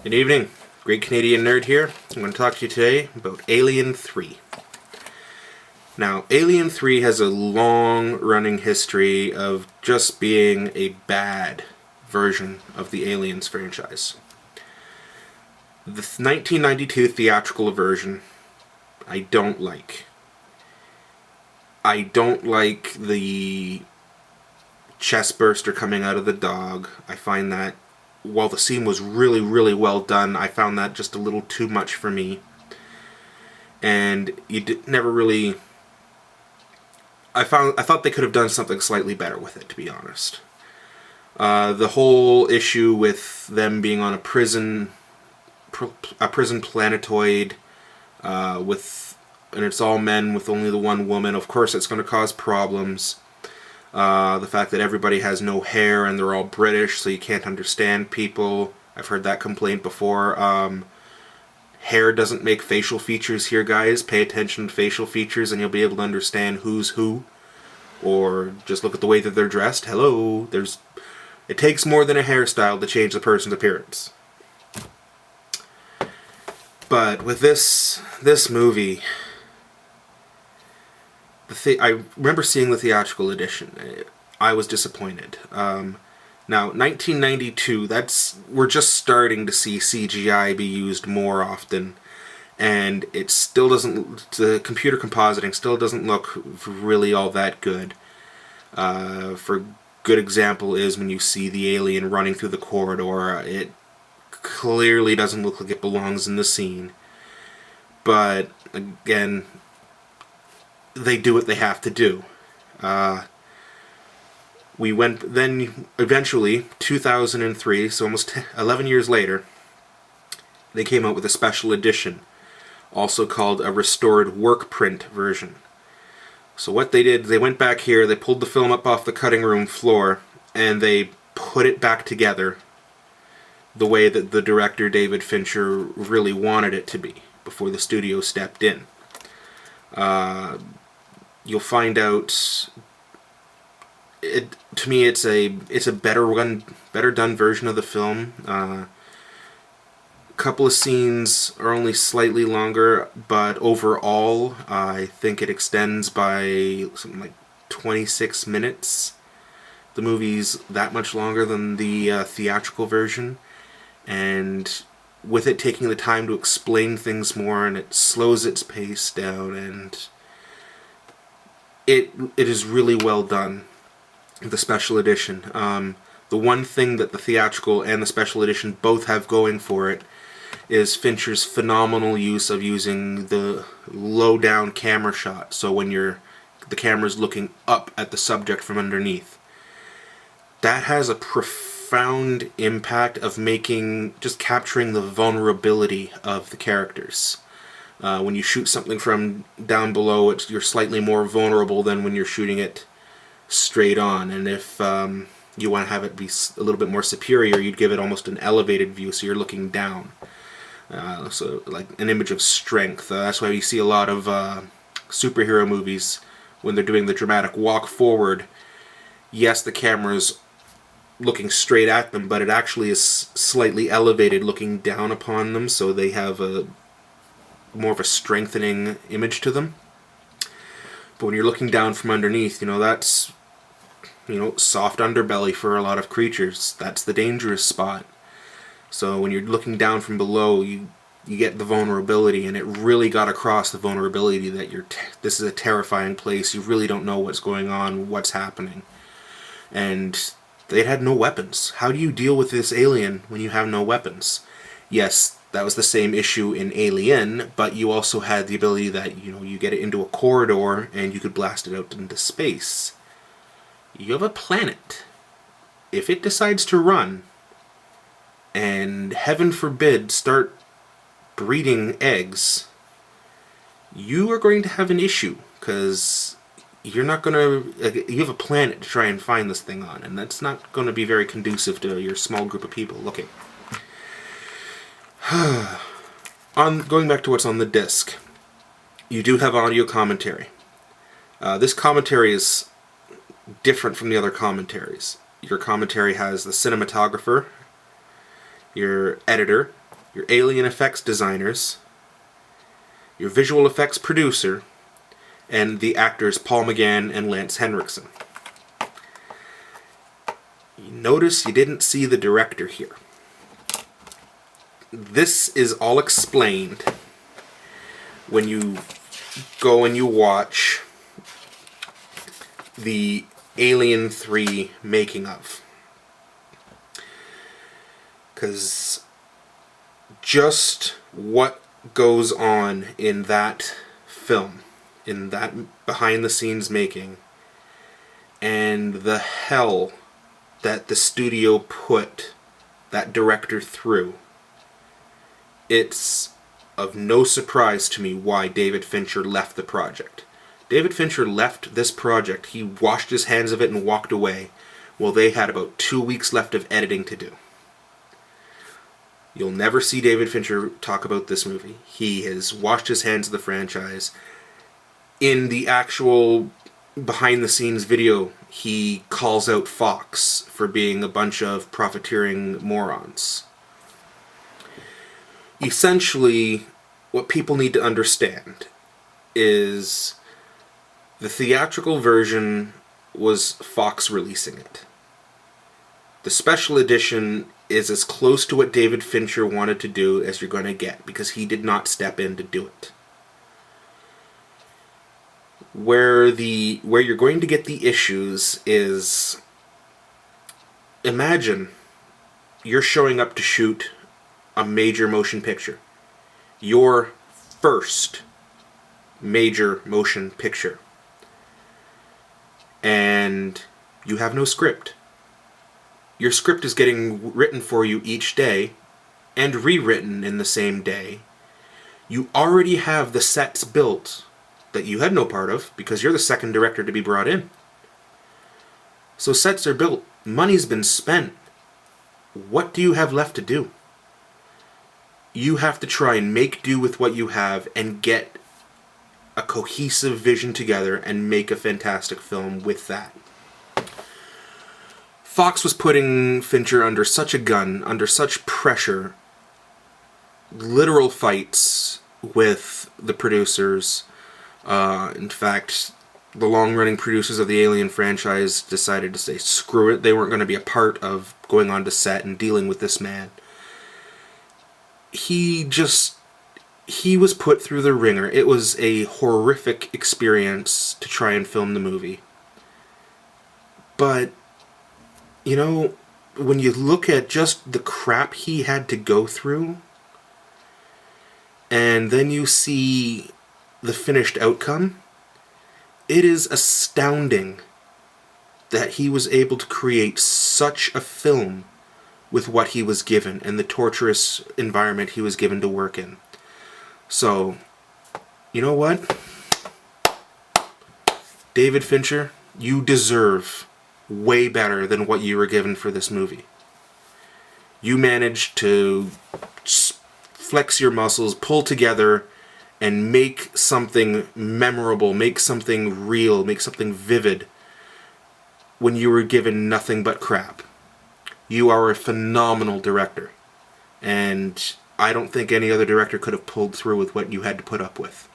Good evening. Great Canadian Nerd here. I'm going to talk to you today about Alien 3. Now, Alien 3 has a long-running history of just being a bad version of the Aliens franchise. The 1992 theatrical version, I don't like. I don't like the chest burster coming out of the dog. I find that while the scene was really, really well done, I found that just a little too much for me. And never really... I thought they could have done something slightly better with it, to be honest. The whole issue with them being on a prison planetoid, and it's all men with only the one woman. Of course, it's going to cause problems. The fact that everybody has no hair and they're all British, so you can't understand people. I've heard that complaint before. Hair doesn't make facial features here, guys. Pay attention to facial features and you'll be able to understand who's who. Or just look at the way that they're dressed. Hello, it takes more than a hairstyle to change the person's appearance. But with this movie, I remember seeing the theatrical edition. I was disappointed. Now, 1992, we're just starting to see CGI be used more often, and it still doesn't, the computer compositing still doesn't look really all that good. For a good example is when you see the alien running through the corridor, it clearly doesn't look like it belongs in the scene. But, again, they do what they have to do. Then eventually, 2003, so almost 11 years later, they came out with a special edition, also called a restored work print version. So what they did, they went back here, they pulled the film up off the cutting room floor, and they put it back together the way that the director David Fincher really wanted it to be before the studio stepped in. You'll find out. To me, it's a better done version of the film. A couple of scenes are only slightly longer, but overall, I think it extends by something like 26 minutes. The movie's that much longer than the theatrical version, and with it taking the time to explain things more, and it slows its pace down, and it is really well done. The special edition. The one thing that the theatrical and the special edition both have going for it is Fincher's phenomenal use of using the low-down camera shot. So when the camera's looking up at the subject from underneath. That has a profound impact of just capturing the vulnerability of the characters. When you shoot something from down below, you're slightly more vulnerable than when you're shooting it straight on, and if you want to have it be a little bit more superior, you'd give it almost an elevated view, so you're looking down. So like an image of strength. That's why you see a lot of superhero movies when they're doing the dramatic walk forward. Yes, the camera's looking straight at them, but it actually is slightly elevated, looking down upon them, so they have more of a strengthening image to them. But when you're looking down from underneath, that's soft underbelly for a lot of creatures. That's the dangerous spot. So when you're looking down from below, you get the vulnerability, and it really got across the vulnerability that this is a terrifying place. You really don't know what's going on, what's happening. And they had no weapons. How do you deal with this alien when you have no weapons? Yes, that was the same issue in Alien, but you also had the ability that, you get it into a corridor and you could blast it out into space. You have a planet. If it decides to run, and heaven forbid start breeding eggs, you are going to have an issue, because you have a planet to try and find this thing on, and that's not going to be very conducive to your small group of people looking. Going back to what's on the disc, you do have audio commentary. This commentary is different from the other commentaries. Your commentary has the cinematographer, your editor, your alien effects designers, your visual effects producer, and the actors Paul McGann and Lance Henriksen. You notice you didn't see the director here. This is all explained when you go and you watch the Alien 3 making of. Because just what goes on in that film, in that behind the scenes making, and the hell that the studio put that director through, it's of no surprise to me why David Fincher left the project. David Fincher left this project, he washed his hands of it and walked away, while they had about 2 weeks left of editing to do. You'll never see David Fincher talk about this movie. He has washed his hands of the franchise. In the actual behind-the-scenes video, he calls out Fox for being a bunch of profiteering morons. Essentially, what people need to understand is the theatrical version was Fox releasing it. The special edition is as close to what David Fincher wanted to do as you're going to get, because he did not step in to do it. Where you're going to get the issues is, imagine you're showing up to shoot a major motion picture. Your first major motion picture. And you have no script. Your script is getting written for you each day and rewritten in the same day. You already have the sets built that you had no part of because you're the second director to be brought in. So sets are built. Money's been spent. What do you have left to do? You have to try and make do with what you have and get a cohesive vision together and make a fantastic film with that. Fox was putting Fincher under such a gun, under such pressure, literal fights with the producers. In fact, the long-running producers of the Alien franchise decided to say, screw it, they weren't going to be a part of going on to set and dealing with this man. He was put through the ringer. It was a horrific experience to try and film the movie. But, you know, when you look at just the crap he had to go through, and then you see the finished outcome, it is astounding that he was able to create such a film with what he was given and the torturous environment he was given to work in. So, you know what? David Fincher, you deserve way better than what you were given for this movie. You managed to flex your muscles, pull together, and make something memorable, make something real, make something vivid when you were given nothing but crap. You are a phenomenal director, and I don't think any other director could have pulled through with what you had to put up with.